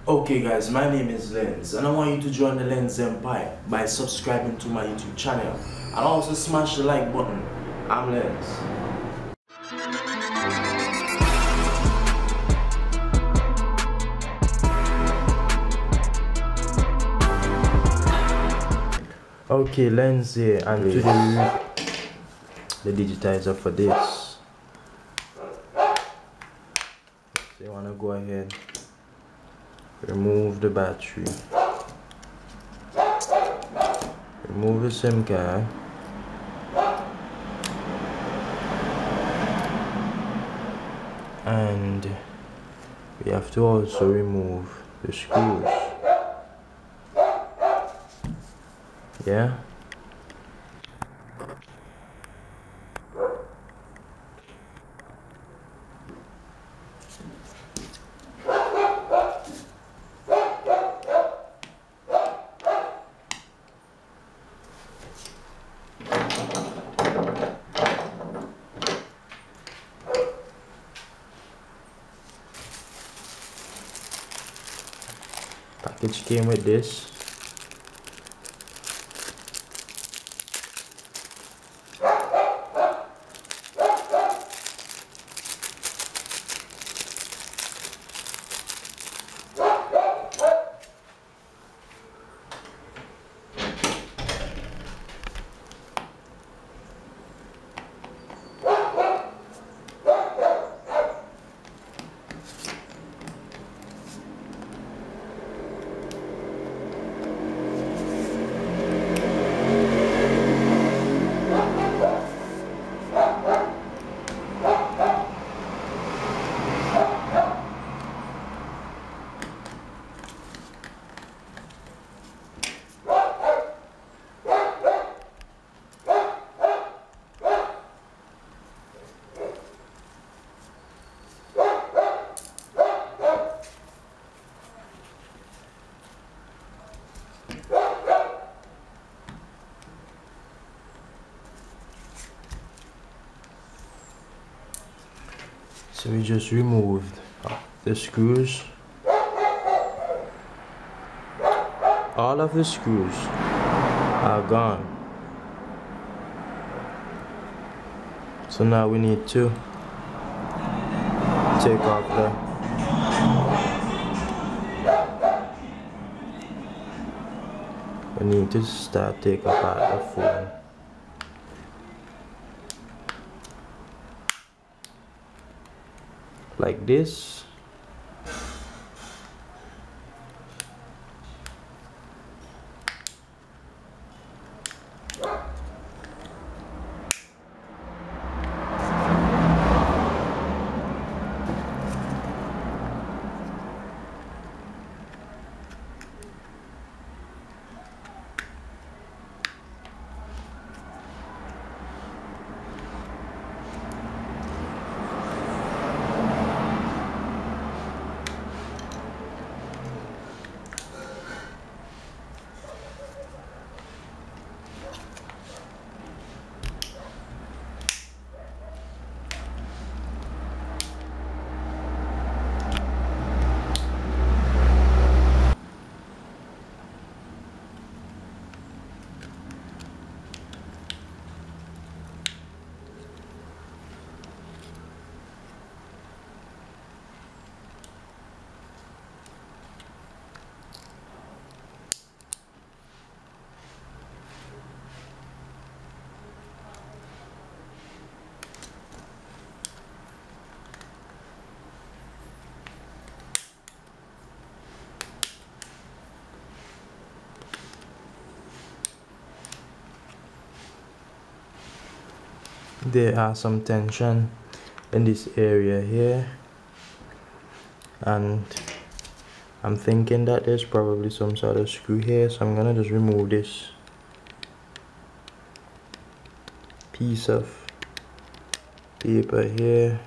Okay guys, my name is Lens and I want you to join the Lens Empire by subscribing to my YouTube channel and also smash the like button. I'm Lens. Okay, Lens here, and today the digitizer for this. So you want to go ahead, remove the battery, remove the SIM card, and we have to also remove the screws. Yeah. Package came with this. So we just removed the screws. All of the screws are gone. So now we need to take off we need to start take apart the phone. Like this. There are some tension in this area here, and I'm thinking that there's probably some sort of screw here, so I'm gonna just remove this piece of paper here.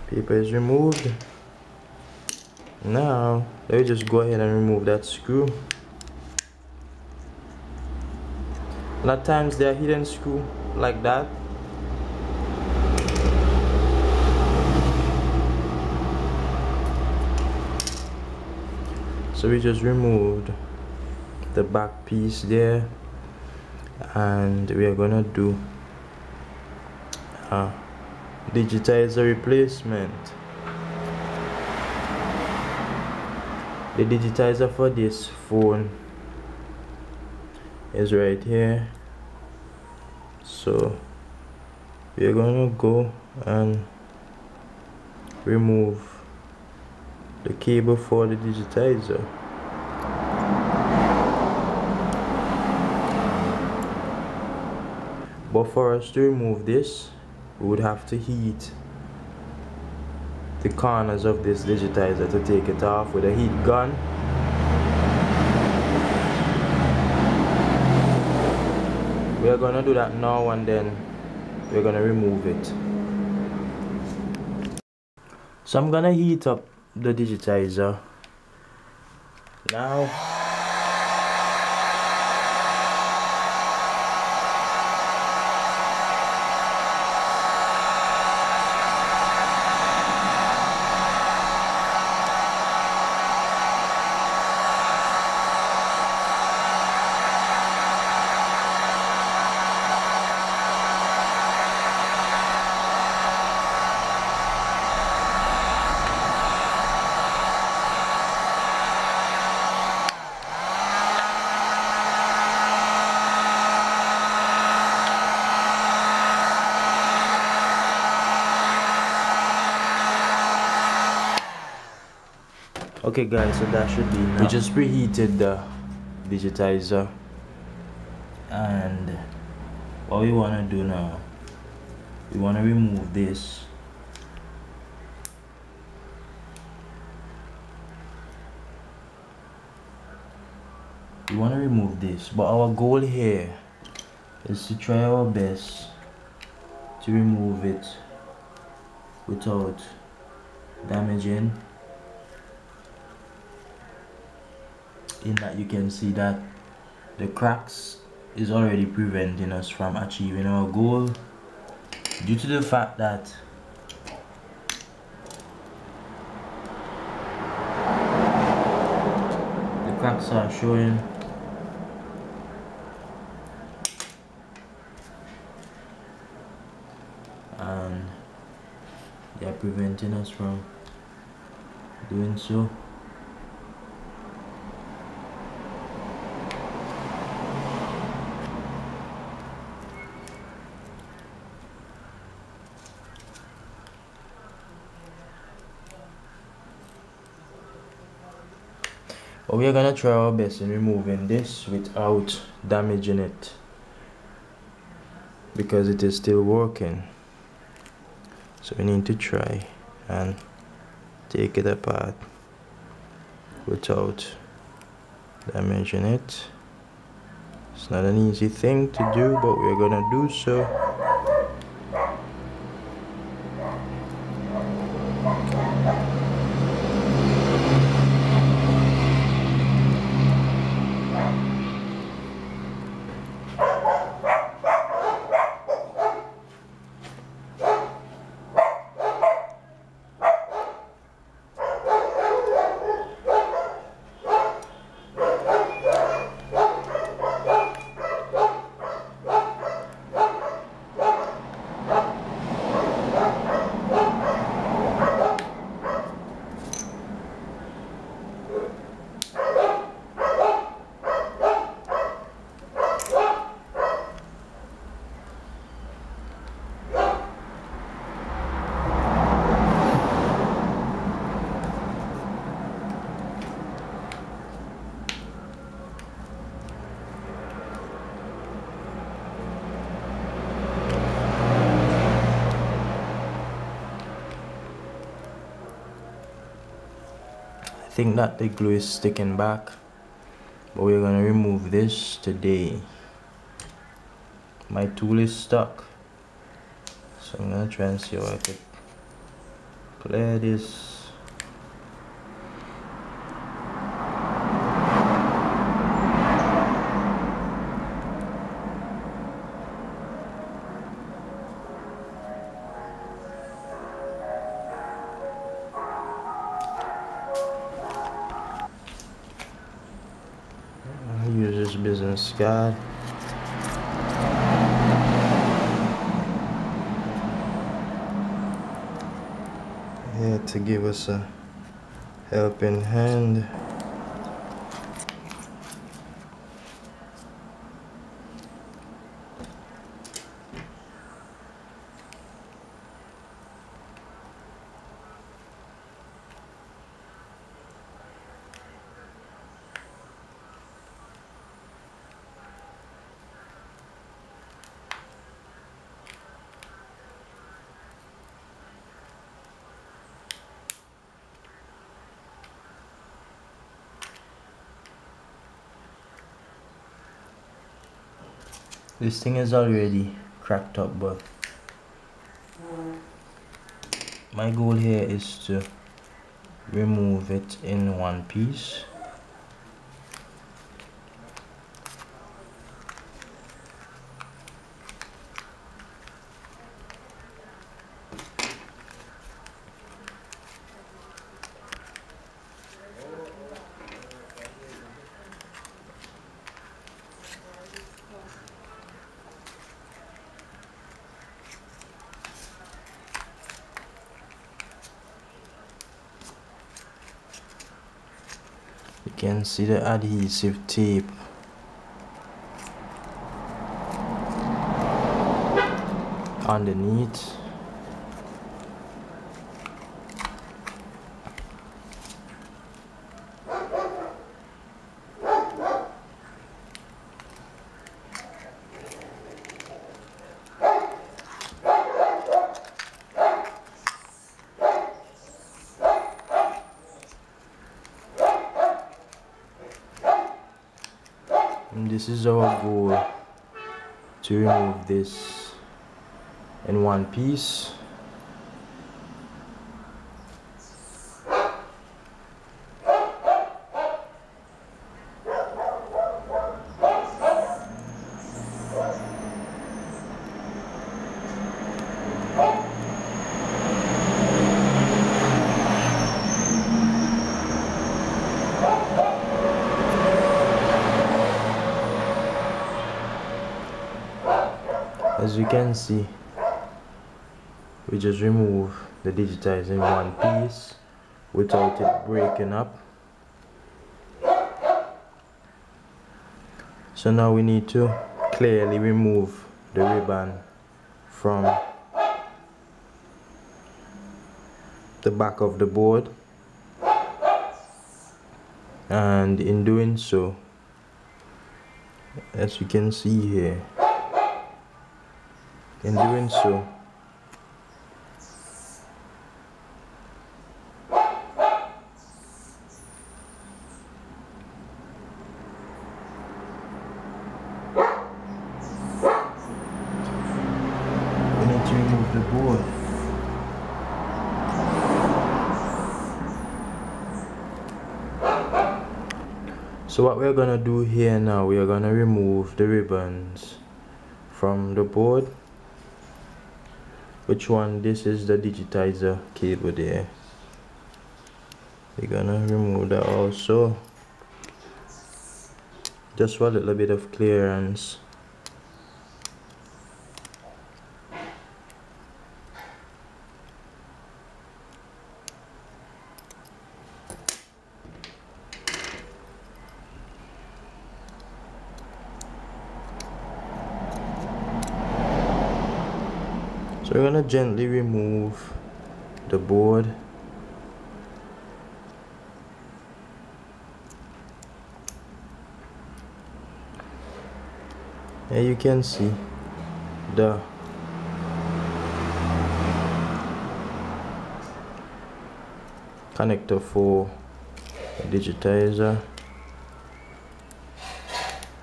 Paper is removed. Now let me just go ahead and remove that screw. A lot of times there are hidden screw like that, So we just removed the back piece there, and we are gonna do a digitizer replacement. The digitizer for this phone is right here, so we are gonna go and remove the cable for the digitizer. But for us to remove this, we would have to heat the corners of this digitizer to take it off with a heat gun. We are gonna do that now, and then we're gonna remove it. So I'm gonna heat up the digitizer now. Okay guys, so that should be enough. We just preheated the digitizer, and what we want to do now, we want to remove this. We want to remove this, but our goal here is to try our best to remove it without damaging. In that you can see that the cracks is already preventing us from achieving our goal, due to the fact that the cracks are showing. And they are preventing us from doing so. But we are gonna try our best in removing this without damaging it, because it is still working. So we need to try and take it apart without damaging it. It's not an easy thing to do, but we're gonna do so. I think that the glue is sticking back, but we're gonna remove this today. My tool is stuck, so I'm gonna try and see how I could clear this. business card. Here to give us a helping hand. This thing is already cracked up, but my goal here is to remove it in one piece. You can see the adhesive tape underneath. And this is our goal, to remove this in one piece. As you can see, we just remove the digitizer in one piece without it breaking up. So now we need to clearly remove the ribbon from the back of the board, and in doing so, as you can see here, in doing so, we need to remove the board. So what we're gonna do here now, we are gonna remove the ribbons from the board. Which one? This is the digitizer cable there. We're gonna remove that also, just for a little bit of clearance. So we're gonna gently remove the board. Here you can see the connector for the digitizer.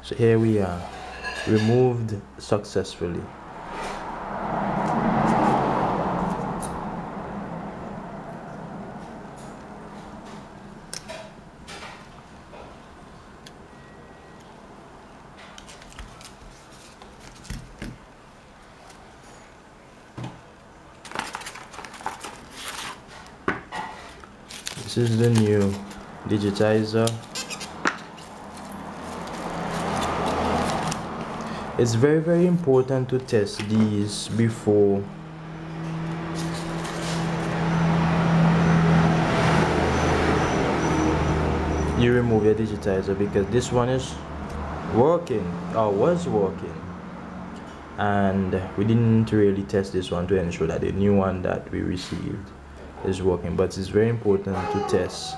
So here we are, removed successfully. This is the new digitizer. It's very important to test these before you remove your digitizer, because this one is working or was working, and we didn't really test this one to ensure that the new one that we received is working. But it's very important to test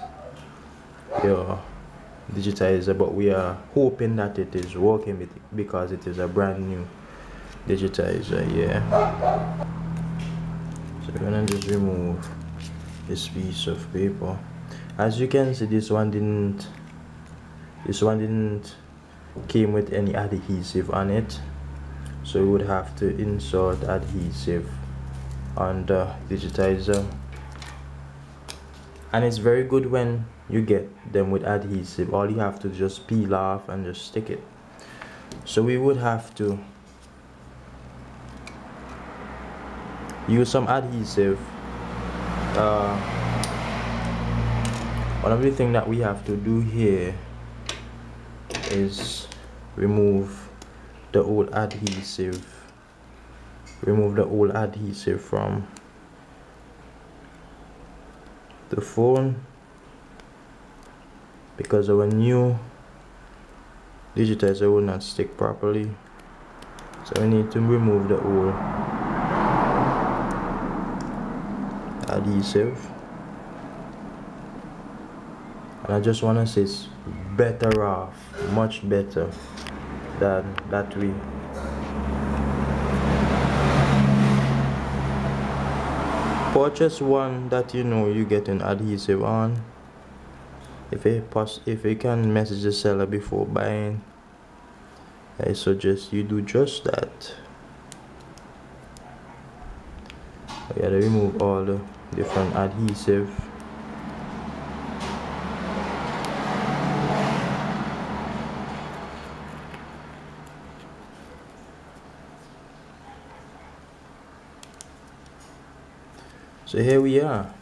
your digitizer, but we are hoping that it is working because it is a brand new digitizer. Yeah, so we're gonna just remove this piece of paper. As you can see, this one didn't came with any adhesive on it, so we would have to insert adhesive on the digitizer. And it's very good when you get them with adhesive. All you have to just peel off and just stick it. So we would have to use some adhesive. One of the things that we have to do here is remove the old adhesive. Remove the old adhesive from the phone, because our new digitizer will not stick properly. So we need to remove the old adhesive. And I just want to say it's better off, much better than that way. Purchase one that you know you get an adhesive on. If you can message the seller before buying, I suggest you do just that. I gotta remove all the different adhesive. So here we are.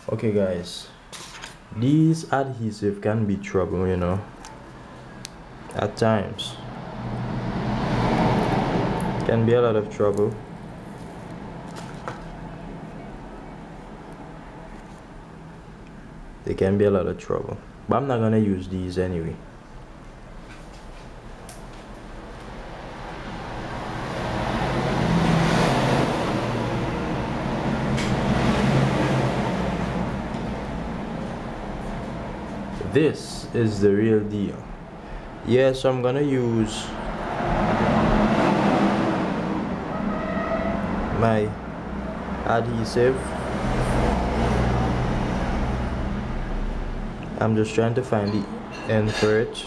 Okay guys, these adhesive can be trouble, you know, at times. Can be a lot of trouble. They can be a lot of trouble, but I'm not gonna use these anyway. This is the real deal. Yes, I'm gonna use my adhesive. I'm just trying to find the end for it.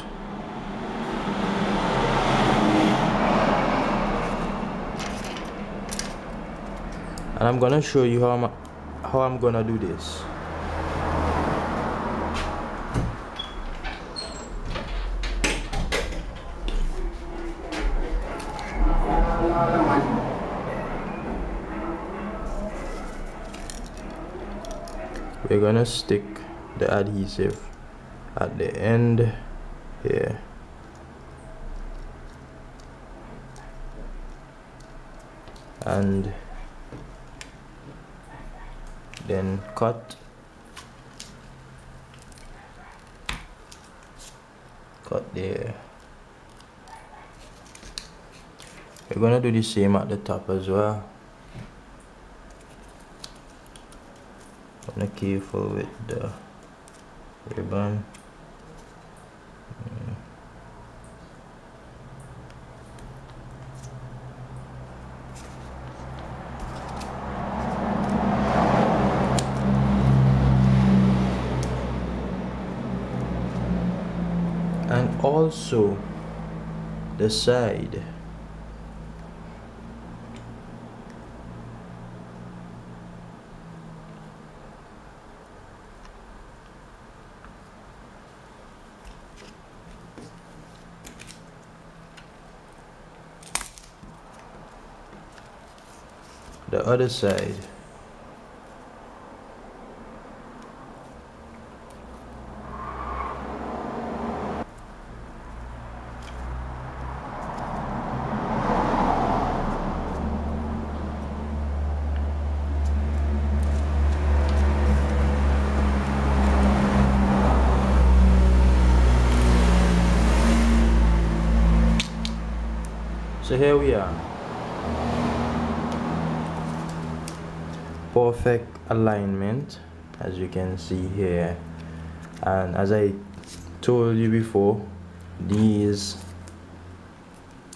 And I'm gonna show you how I'm gonna do this. We're gonna stick the adhesive at the end here, and then cut there. We're gonna do the same at the top as well. I'm careful with the ribbon. And also the side. the other side. So here we are. Perfect alignment, as you can see here. And as I told you before, these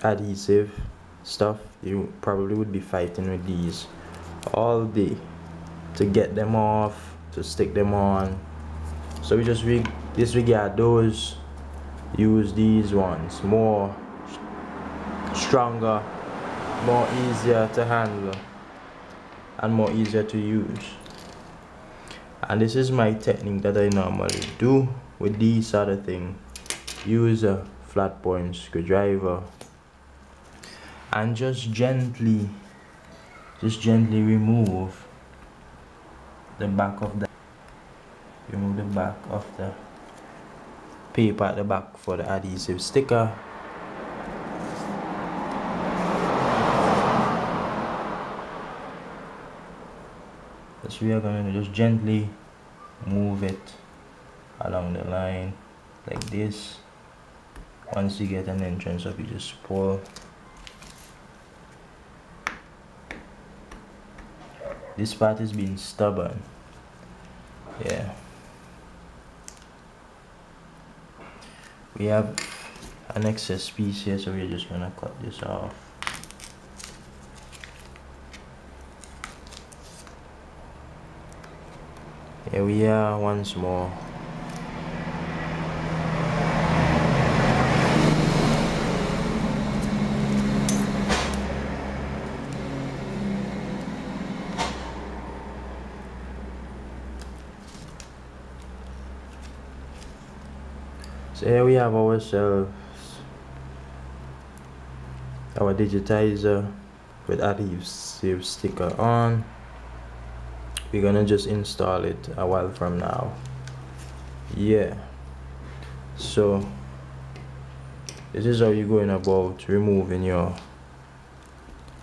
adhesive stuff, you probably would be fighting with these all day to get them off, to stick them on. So we just disregard those, use these ones, more stronger, more easier to handle, and more easier to use. And this is my technique that I normally do with these sort of thing. Use a flat point screwdriver and just gently remove the back of the paper at the back for the adhesive sticker. So we are going to just gently move it along the line like this. Once you get an entrance up, you just pull. This part is being stubborn. Yeah. We have an excess piece here, so we're just gonna cut this off. Here we are once more. So here we have ourselves our digitizer with adhesive sticker on. We're gonna just install it a while from now. Yeah, so this is how you're going about removing your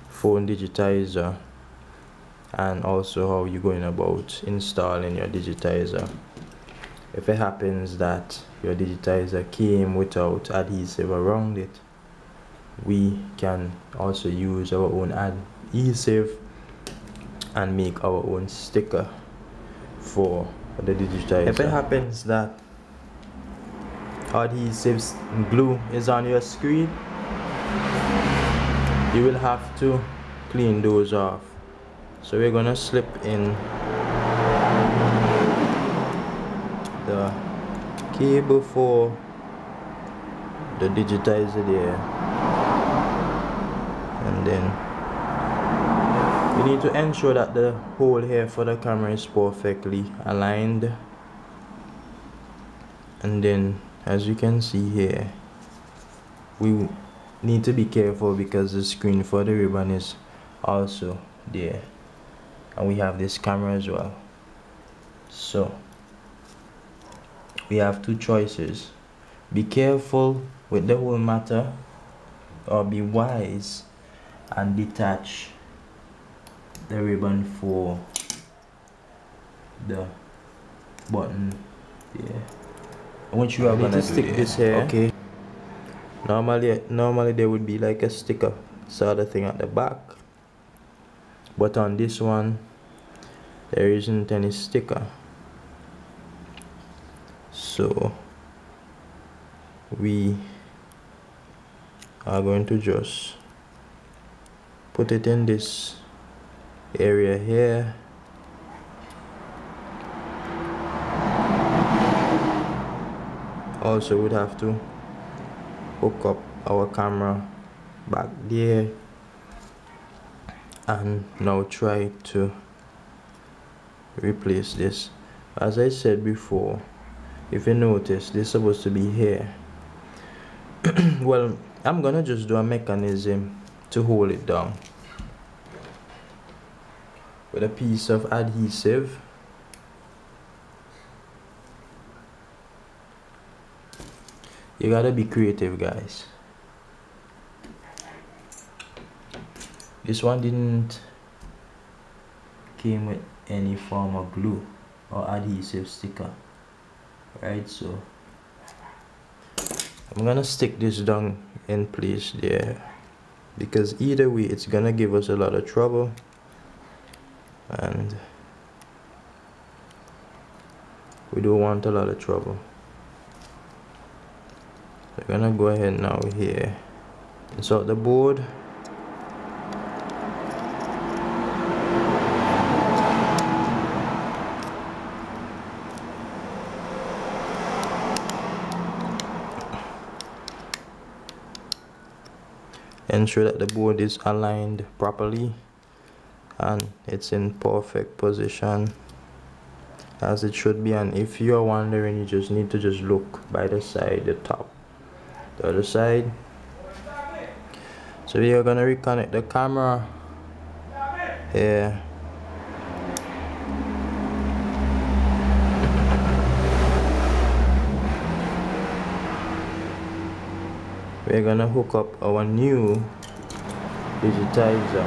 phone digitizer, and also how you're going about installing your digitizer. If it happens that your digitizer came without adhesive around it, we can also use our own adhesive and make our own sticker for the digitizer. If it happens that adhesive glue is on your screen, you will have to clean those off. So we're gonna slip in the cable for the digitizer there, and then we need to ensure that the hole here for the camera is perfectly aligned. And then, as you can see here, we need to be careful because the screen for the ribbon is also there, and we have this camera as well. So we have two choices: be careful with the whole matter, or be wise and detach the ribbon for the button. Yeah, what you are going to stick this here. Okay, normally there would be like a sticker sort of thing at the back, but on this one there isn't any sticker. So we are going to just put it in this area here. Also, we'd have to hook up our camera back there, and now try to replace this. As I said before, if you notice, this is supposed to be here. Well, I'm gonna just do a mechanism to hold it down. with a piece of adhesive. You gotta be creative, guys. This one didn't came with any form of glue or adhesive sticker, right? So I'm gonna stick this down in place there, because either way it's gonna give us a lot of trouble, and we don't want a lot of trouble. So I'm gonna go ahead now here, insert the board. Ensure that the board is aligned properly and it's in perfect position as it should be. And if you're wondering, you just need to just look by the side, the top, the other side. So we are gonna reconnect the camera here. We're gonna hook up our new digitizer.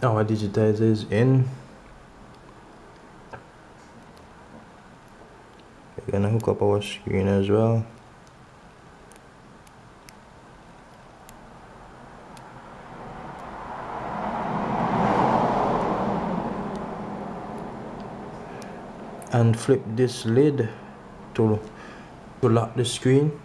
Our digitizer is in. We're gonna hook up our screen as well. And flip this lid to lock the screen.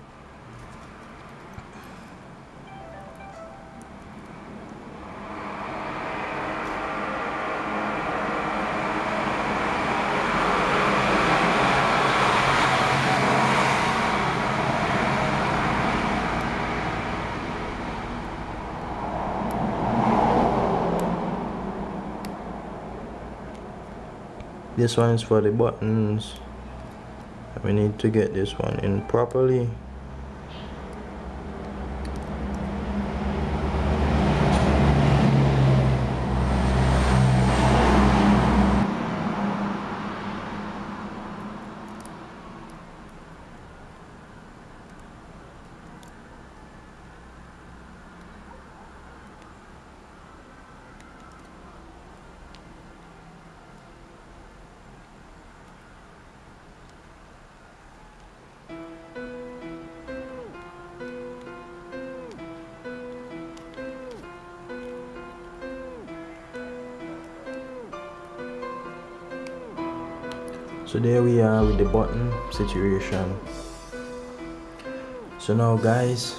This one is for the buttons. We need to get this one in properly. So there we are with the button situation. So now guys,